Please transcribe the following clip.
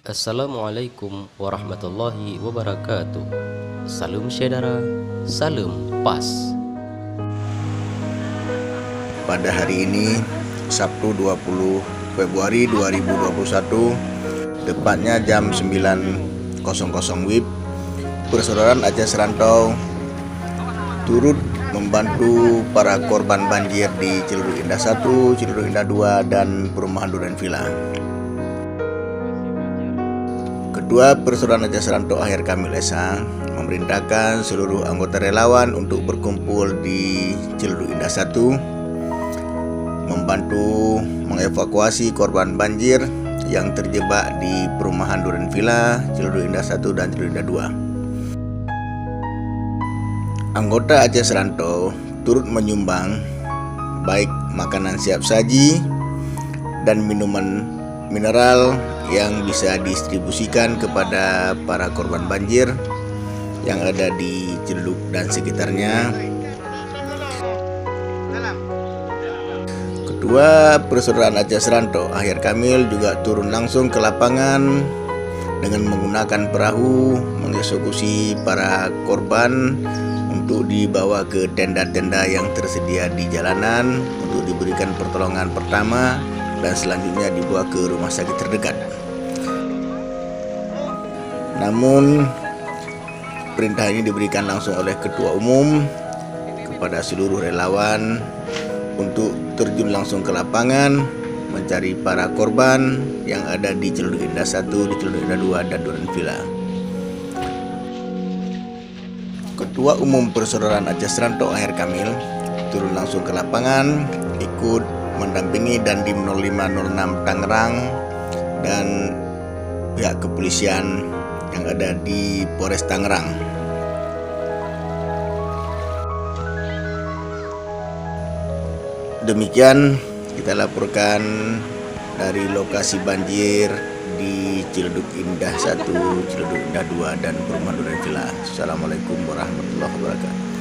Assalamualaikum warahmatullahi wabarakatuh. Salam saudara, salam pas. Pada hari ini, Sabtu 20 Februari 2021, tepatnya jam 9.00 WIB, Persaudaraan Aceh Serantau turut membantu para korban banjir di Ciledug Indah 1, Ciledug Indah 2, dan Perumahan Duren Villa. Kedua Persaudaraan Aceh Serantau Akhir Kamil Esa memerintahkan seluruh anggota relawan untuk berkumpul di Ciledug Indah 1, membantu mengevakuasi korban banjir yang terjebak di Perumahan Duren Villa, Ciledug Indah 1 dan Ciledug Indah 2. Anggota Aceh Serantau turut menyumbang baik makanan siap saji dan minuman mineral yang bisa didistribusikan kepada para korban banjir yang ada di Ciledug dan sekitarnya. Kedua Persaudaraan Aceh Serantau Akhir Kamil juga turun langsung ke lapangan dengan menggunakan perahu mengeksekusi para korban untuk dibawa ke tenda-tenda yang tersedia di jalanan untuk diberikan pertolongan pertama dan selanjutnya dibawa ke rumah sakit terdekat. Namun perintah ini diberikan langsung oleh Ketua Umum kepada seluruh relawan untuk terjun langsung ke lapangan mencari para korban yang ada di Ciledug Indah 1, di Ciledug Indah 2 dan Duren Villa. Ketua Umum Persaudaraan Aceh Serantau Akhir Kamil turun langsung ke lapangan, ikut mendampingi Dandim 0506 Tangerang dan pihak kepolisian yang ada di Polres Tangerang. Demikian kita laporkan dari lokasi banjir di Ciledug Indah 1, Ciledug Indah 2 dan Perumahan Duren Villa. Assalamualaikum warahmatullahi wabarakatuh.